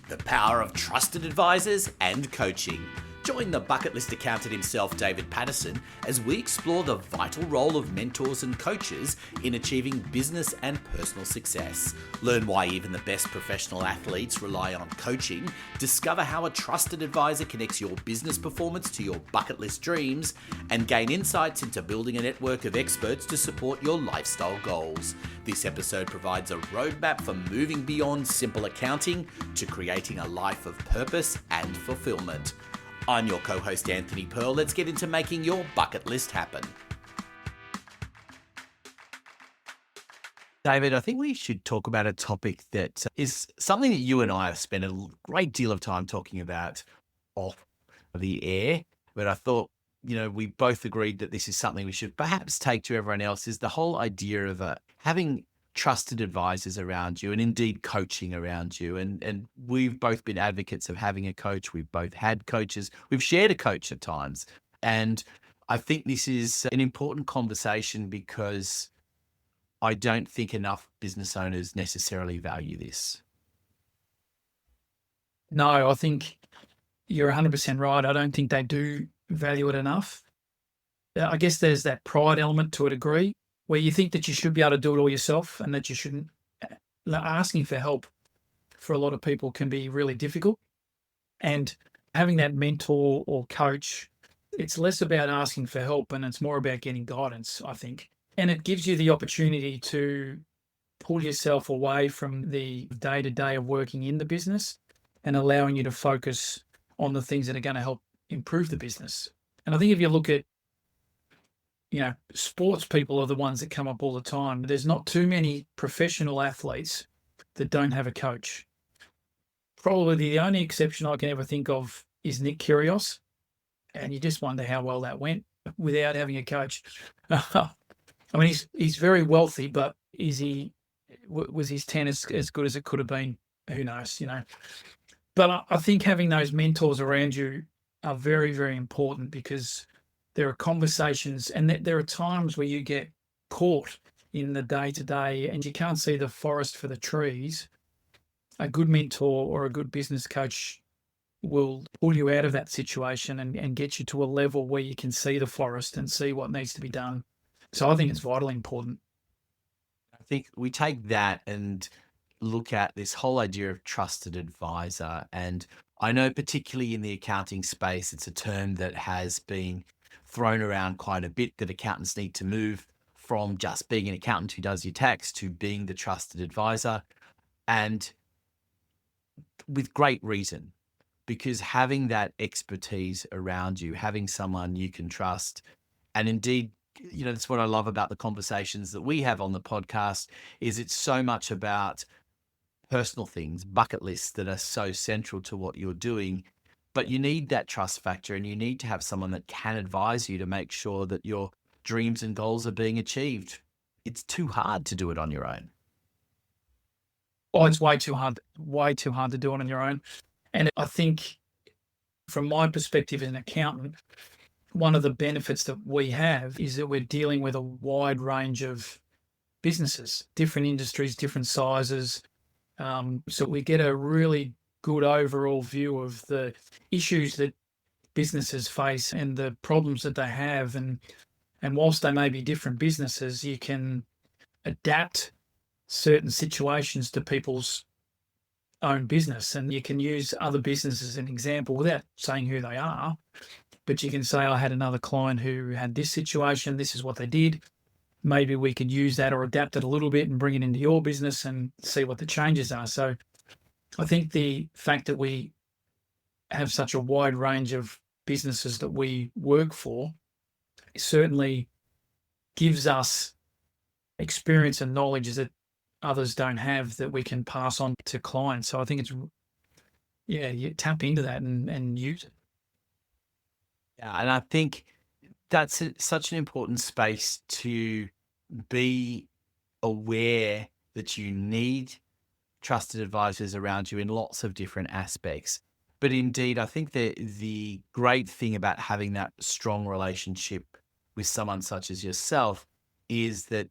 The power of trusted advisors and coaching. Join the bucket list accountant himself, David Patterson, as we explore the vital role of mentors and coaches in achieving business and personal success. Learn why even the best professional athletes rely on coaching, discover how a trusted advisor connects your business performance to your bucket list dreams, and gain insights into building a network of experts to support your lifestyle goals. This episode provides a roadmap for moving beyond simple accounting to creating a life of purpose and fulfillment. I'm your co-host Anthony Pearl. Let's get into making your bucket list happen. David, I think we should talk about a topic that is something that you and I have spent a great deal of time talking about off the air, but I thought, we both agreed that this is something we should perhaps take to everyone else, is the whole idea of having trusted advisors around you and indeed coaching around you. And we've both been advocates of having a coach. We've both had coaches. We've shared a coach at times. And I think this is an important conversation because I don't think enough business owners necessarily value this. No, I think you're 100% right. I don't think they do value it enough. I guess there's that pride element to a degree where you think that you should be able to do it all yourself and that you shouldn't. Asking for help for a lot of people can be really difficult. And having that mentor or coach, it's less about asking for help and it's more about getting guidance, I think. And it gives you the opportunity to pull yourself away from the day-to-day of working in the business and allowing you to focus on the things that are going to help improve the business. And I think if you look at, sports people are the ones that come up all the time. There's not too many professional athletes that don't have a coach. Probably the only exception I can ever think of is Nick Kyrgios. And you just wonder how well that went without having a coach. I mean, he's very wealthy, but was his tennis as good as it could have been? Who knows, But I think having those mentors around you are very, very important because there are conversations and there are times where you get caught in the day-to-day and you can't see the forest for the trees. A good mentor or a good business coach will pull you out of that situation and get you to a level where you can see the forest and see what needs to be done. So I think it's vitally important. I think we take that and look at this whole idea of trusted advisor. And I know particularly in the accounting space, it's a term that has been thrown around quite a bit, that accountants need to move from just being an accountant who does your tax to being the trusted advisor. And with great reason, because having that expertise around you, having someone you can trust, and indeed, that's what I love about the conversations that we have on the podcast, is it's so much about personal things, bucket lists that are so central to what you're doing. But you need that trust factor and you need to have someone that can advise you to make sure that your dreams and goals are being achieved. It's too hard to do it on your own. Oh, it's way too hard to do it on your own. And I think from my perspective as an accountant, one of the benefits that we have is that we're dealing with a wide range of businesses, different industries, different sizes. So we get a really good overall view of the issues that businesses face and the problems that they have. And whilst they may be different businesses, you can adapt certain situations to people's own business. And you can use other businesses as an example without saying who they are. But you can say, I had another client who had this situation. This is what they did. Maybe we could use that or adapt it a little bit and bring it into your business and see what the changes are. So I think the fact that we have such a wide range of businesses that we work for certainly gives us experience and knowledge that others don't have that we can pass on to clients. So I think it's, you tap into that and use it. Yeah, and I think that's such an important space to be aware that you need trusted advisors around you in lots of different aspects. But indeed, I think that the great thing about having that strong relationship with someone such as yourself is that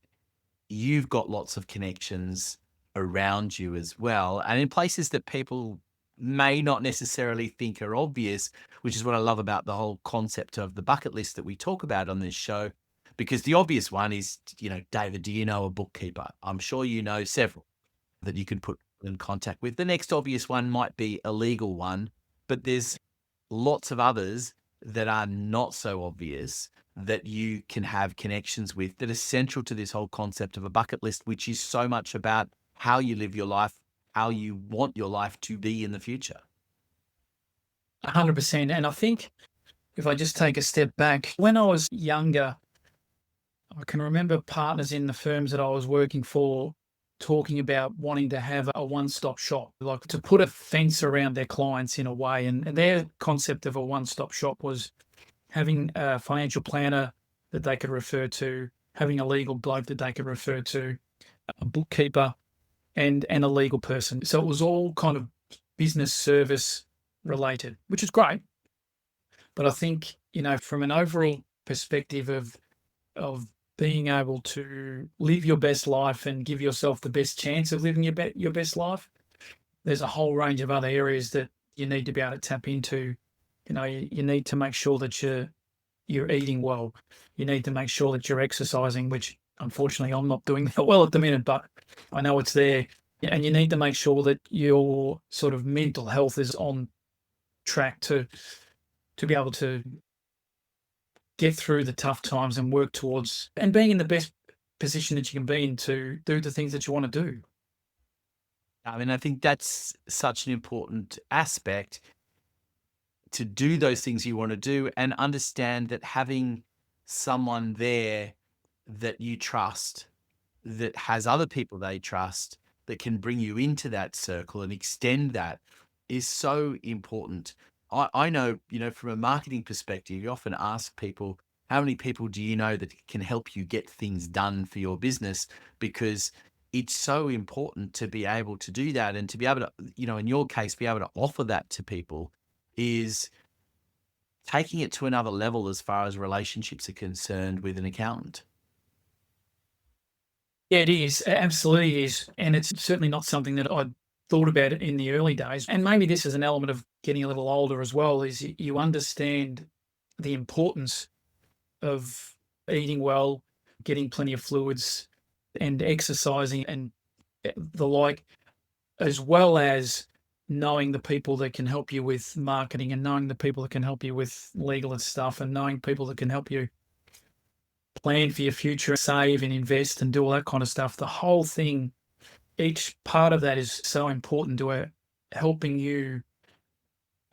you've got lots of connections around you as well, and in places that people may not necessarily think are obvious, which is what I love about the whole concept of the bucket list that we talk about on this show. Because the obvious one is, David, do you know a bookkeeper? I'm sure you know several that you can put in contact with. The next obvious one might be a legal one, but there's lots of others that are not so obvious that you can have connections with that are central to this whole concept of a bucket list, which is so much about how you live your life, how you want your life to be in the future. 100%. And I think if I just take a step back, when I was younger, I can remember partners in the firms that I was working for talking about wanting to have a one-stop shop, like to put a fence around their clients in a way. And their concept of a one-stop shop was having a financial planner that they could refer to, having a legal bloke that they could refer to, a bookkeeper, and a legal person. So it was all kind of business service related, which is great. But I think, from an overall perspective of being able to live your best life and give yourself the best chance of living your best life, there's a whole range of other areas that you need to be able to tap into. You need to make sure that you're eating well. You need to make sure that you're exercising, which unfortunately I'm not doing that well at the minute, but I know it's there. And you need to make sure that your sort of mental health is on track to be able to get through the tough times and work towards and being in the best position that you can be in to do the things that you want to do. I mean, I think that's such an important aspect to do those things you want to do and understand that having someone there that you trust, that has other people they trust, that can bring you into that circle and extend that is so important. I know, from a marketing perspective, you often ask people, how many people do you know that can help you get things done for your business? Because it's so important to be able to do that and to be able to, in your case, be able to offer that to people is taking it to another level as far as relationships are concerned with an accountant. Yeah, it is. Absolutely is. And it's certainly not something that I thought about it in the early days. And maybe this is an element of getting a little older as well, is you understand the importance of eating well, getting plenty of fluids and exercising and the like, as well as knowing the people that can help you with marketing and knowing the people that can help you with legal and stuff and knowing people that can help you plan for your future, save and invest and do all that kind of stuff. The whole thing, each part of that is so important to helping you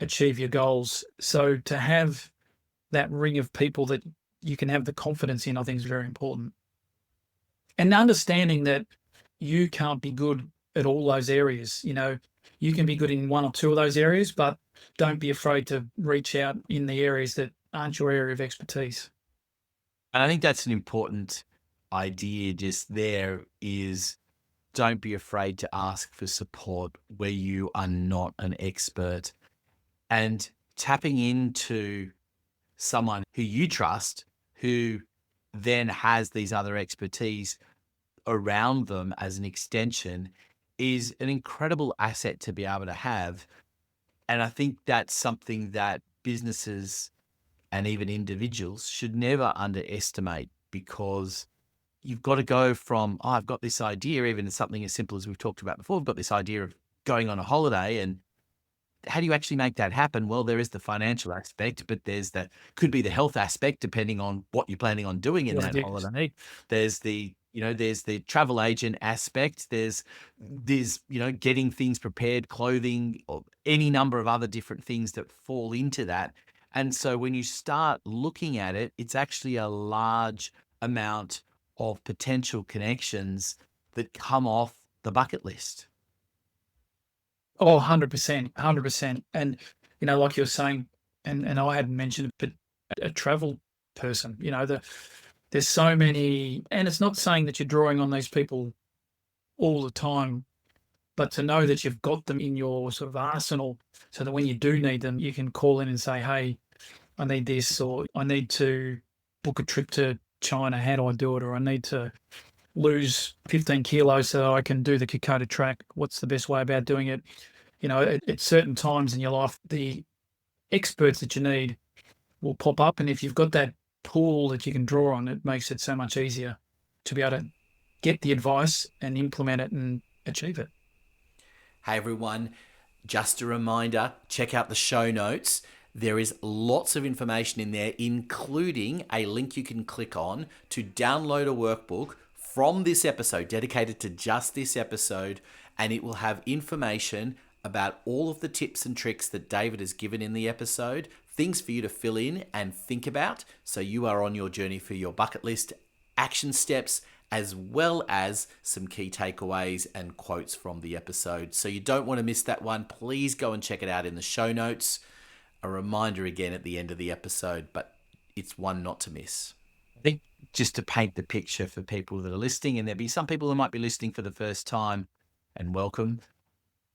achieve your goals. So to have that ring of people that you can have the confidence in, I think is very important. And understanding that you can't be good at all those areas. You can be good in one or two of those areas, but don't be afraid to reach out in the areas that aren't your area of expertise. And I think that's an important idea just there is don't be afraid to ask for support where you are not an expert and tapping into someone who you trust, who then has these other expertise around them as an extension is an incredible asset to be able to have. And I think that's something that businesses and even individuals should never underestimate because you've got to go from, oh, I've got this idea, even something as simple as we've talked about before, I've got this idea of going on a holiday and how do you actually make that happen? Well, there is the financial aspect, but there's the could be the health aspect depending on what you're planning on doing in What that it is. holiday. There's there's the travel agent aspect. There's getting things prepared, clothing, or any number of other different things that fall into that. And so when you start looking at it, it's actually a large amount of potential connections that come off the bucket list. Oh, 100%, 100%. And, like you're saying, and I hadn't mentioned it, but a travel person, there's so many, and it's not saying that you're drawing on these people all the time, but to know that you've got them in your sort of arsenal so that when you do need them, you can call in and say, hey, I need this, or I need to book a trip to China. How do I do it? Or I need to lose 15 kilos so I can do the Kokoda track. What's the best way about doing it? At certain times in your life, the experts that you need will pop up. And if you've got that pool that you can draw on, it makes it so much easier to be able to get the advice and implement it and achieve it. Hey everyone, just a reminder, check out the show notes. There is lots of information in there, including a link you can click on to download a workbook from this episode, dedicated to just this episode, and it will have information about all of the tips and tricks that David has given in the episode, things for you to fill in and think about so you are on your journey for your bucket list action steps, as well as some key takeaways and quotes from the episode. So you don't want to miss that one. Please go and check it out in the show notes. A reminder again at the end of the episode, but it's one not to miss. I think just to paint the picture for people that are listening, and there'll be some people who might be listening for the first time, and welcome.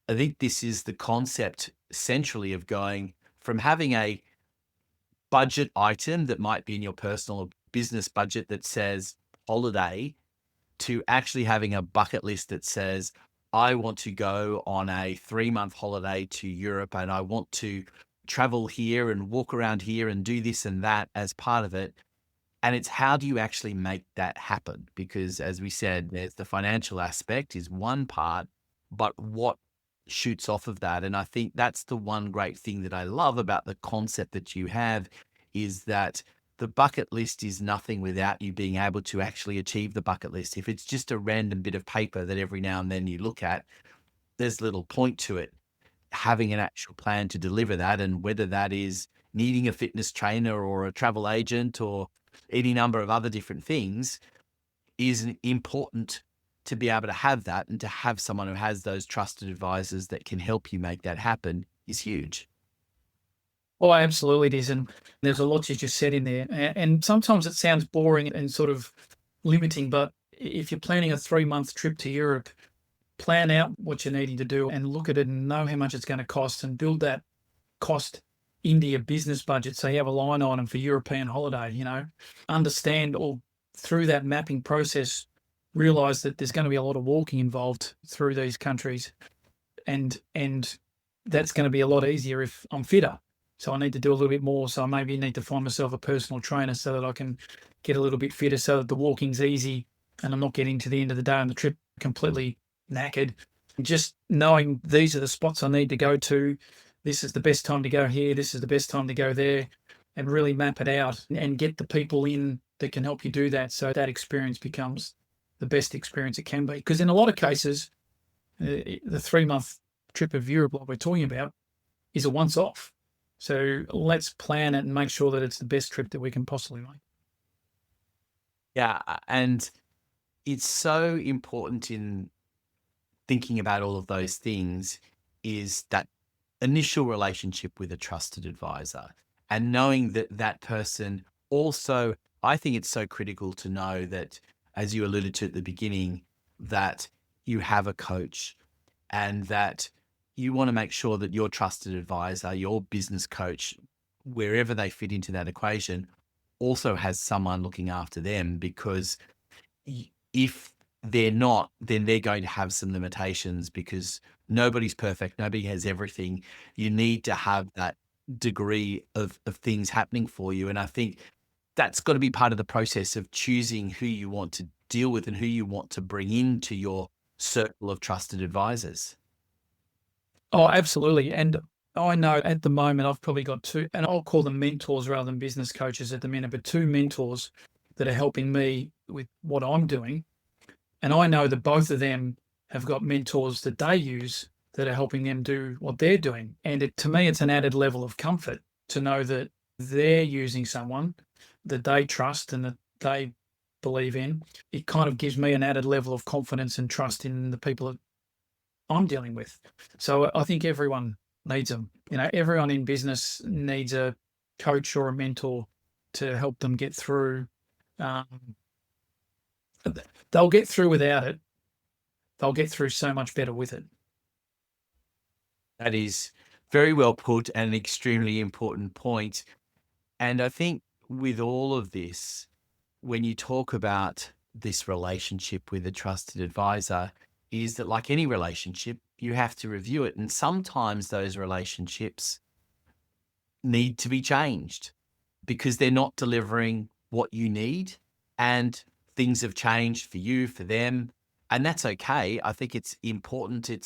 I think this is the concept centrally of going from having a budget item that might be in your personal or business budget that says holiday, to actually having a bucket list that says, I want to go on a 3-month holiday to Europe and I want to travel here and walk around here and do this and that as part of it. And it's how do you actually make that happen? Because as we said, there's the financial aspect is one part, but what shoots off of that? And I think that's the one great thing that I love about the concept that you have, is that the bucket list is nothing without you being able to actually achieve the bucket list. If it's just a random bit of paper that every now and then you look at, there's little point to it. Having an actual plan to deliver that, and whether that is needing a fitness trainer or a travel agent or any number of other different things, is important to be able to have that, and to have someone who has those trusted advisors that can help you make that happen is huge. Oh, absolutely it is. And there's a lot you just said in there. And sometimes it sounds boring and sort of limiting, but if you're planning a 3-month trip to Europe, plan out what you're needing to do and look at it and know how much it's going to cost, and build that cost into your business budget. So you have a line item for European holiday, understand, or through that mapping process, realize that there's going to be a lot of walking involved through these countries. And that's going to be a lot easier if I'm fitter. So I need to do a little bit more. So I maybe need to find myself a personal trainer so that I can get a little bit fitter, so that the walking's easy and I'm not getting to the end of the day on the trip completely knackered. Just knowing these are the spots I need to go to. This is the best time to go here. This is the best time to go there, and really map it out and get the people in that can help you do that. So that experience becomes the best experience it can be. Because in a lot of cases, the 3-month trip of Europe, like we're talking about, is a once off. So let's plan it and make sure that it's the best trip that we can possibly make. Yeah. And it's so important in thinking about all of those things, is that initial relationship with a trusted advisor, and knowing that that person also, I think it's so critical to know that, as you alluded to at the beginning, that you have a coach, and that you want to make sure that your trusted advisor, your business coach, wherever they fit into that equation, also has someone looking after them. Because if they're not, then they're going to have some limitations, because nobody's perfect. Nobody has everything. You need to have that degree of things happening for you. And I think that's got to be part of the process of choosing who you want to deal with and who you want to bring into your circle of trusted advisors. Oh, absolutely. And I know at the moment I've probably got two, and I'll call them mentors rather than business coaches at the minute, but two mentors that are helping me with what I'm doing. And I know that both of them have got mentors that they use that are helping them do what they're doing. And to me, it's an added level of comfort to know that they're using someone that they trust and that they believe in. It kind of gives me an added level of confidence and trust in the people that I'm dealing with. So I think everyone needs them. Everyone in business needs a coach or a mentor to help them get through. They'll get through without it. They'll get through so much better with it. That is very well put, and an extremely important point. And I think with all of this, when you talk about this relationship with a trusted advisor, is that, like any relationship, you have to review it. And sometimes those relationships need to be changed because they're not delivering what you need, and things have changed for you, for them. And that's okay. I think it's important. It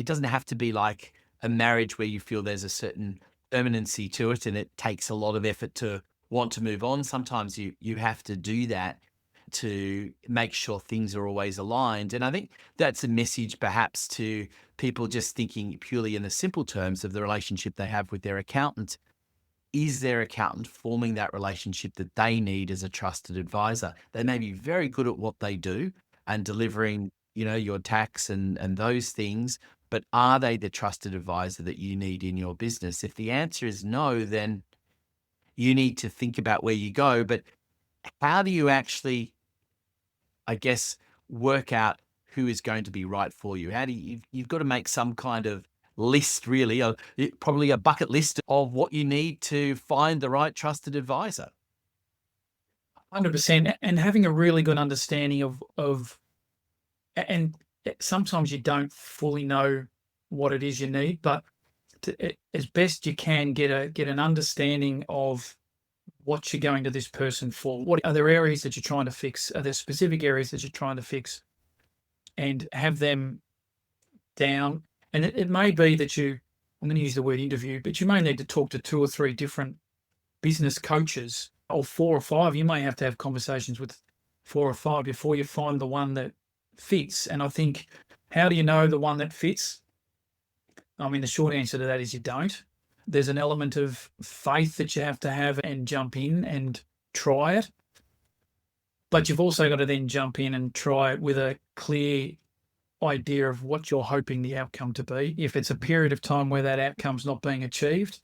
doesn't have to be like a marriage where you feel there's a certain permanency to it and it takes a lot of effort to want to move on. Sometimes you have to do that to make sure things are always aligned. And I think that's a message perhaps to people just thinking purely in the simple terms of the relationship they have with their accountant. Is their accountant forming that relationship that they need as a trusted advisor? They may be very good at what they do and delivering, your tax and those things, but are they the trusted advisor that you need in your business? If the answer is no, then you need to think about where you go. But how do you actually, I guess, work out who is going to be right for you? How do you've got to make some kind of list, really, probably a bucket list of what you need to find the right trusted advisor. 100%. And having a really good understanding of and sometimes you don't fully know what it is you need, but as best you can get an understanding of what you're going to this person for. What are there areas that you're trying to fix? Are there specific areas that you're trying to fix? And have them down. And it may be that I'm going to use the word interview, but you may need to talk to two or three different business coaches, or four or five. You may have to have conversations with four or five before you find the one that fits. And I think, how do you know the one that fits? I mean, the short answer to that is you don't. There's an element of faith that you have to have and jump in and try it. But you've also got to then jump in and try it with a clear idea of what you're hoping the outcome to be. If it's a period of time where that outcome's not being achieved,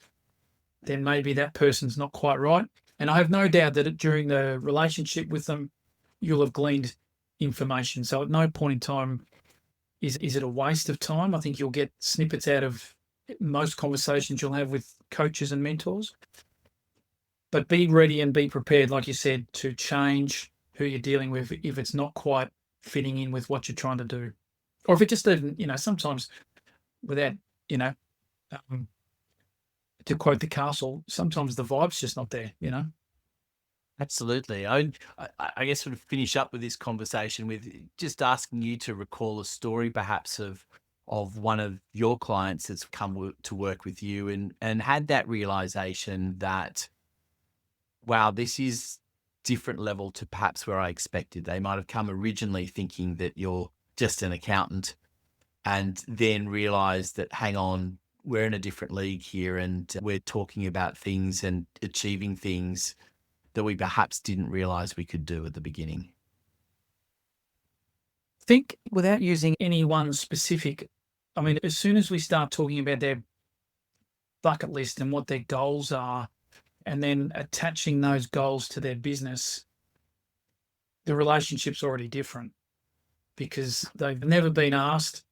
then maybe that person's not quite right. And I have no doubt that during the relationship with them, you'll have gleaned information. So at no point in time is it a waste of time. I think you'll get snippets out of most conversations you'll have with coaches and mentors. But be ready and be prepared, like you said, to change who you're dealing with if it's not quite fitting in with what you're trying to do. Or if it just even, sometimes without, um, to quote the castle, sometimes the vibe's just not there. Absolutely. I guess sort of finish up with this conversation with just asking you to recall a story perhaps of one of your clients that's come to work with you and had that realization that, wow, this is different level to perhaps where I expected. They might have come originally thinking that you're just an accountant and then realized that, hang on, we're in a different league here and we're talking about things and achieving things that we perhaps didn't realize we could do at the beginning. Think without using any one specific, I mean, as soon as we start talking about their bucket list and what their goals are, and then attaching those goals to their business, the relationship's already different because they've never been asked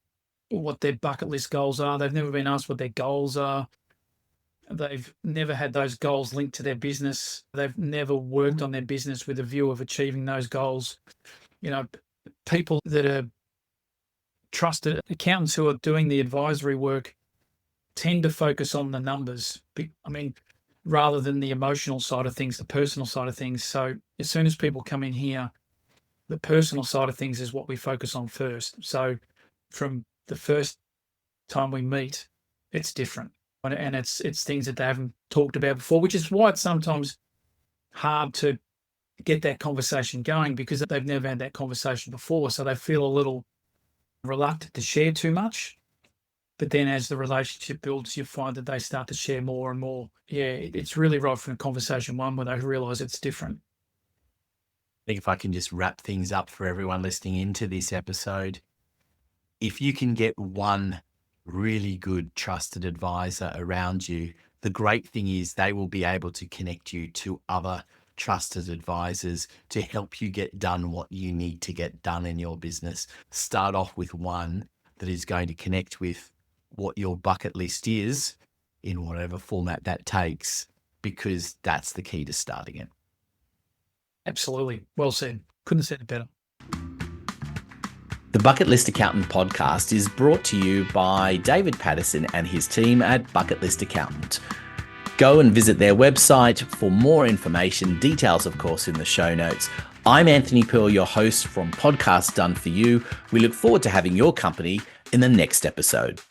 what their bucket list goals are. They've never been asked what their goals are. They've never had those goals linked to their business. They've never worked on their business with a view of achieving those goals. People that are trusted accountants who are doing the advisory work tend to focus on the numbers. I mean, rather than the emotional side of things, the personal side of things. So as soon as people come in here, the personal side of things is what we focus on first. So from the first time we meet, it's different. And it's things that they haven't talked about before, which is why it's sometimes hard to get that conversation going because they've never had that conversation before. So they feel a little reluctant to share too much. But then as the relationship builds, you find that they start to share more and more. Yeah, it's really right from conversation one where they realize it's different. I think if I can just wrap things up for everyone listening into this episode, if you can get one really good trusted advisor around you, the great thing is they will be able to connect you to other trusted advisors to help you get done what you need to get done in your business. Start off with one that is going to connect with what your bucket list is in whatever format that takes, because that's the key to starting it. Absolutely. Well said. Couldn't have said it better. The Bucket List Accountant podcast is brought to you by David Patterson and his team at Bucket List Accountant. Go and visit their website for more information, details of course in the show notes. I'm Anthony Pearl, your host from Podcast Done For You. We look forward to having your company in the next episode.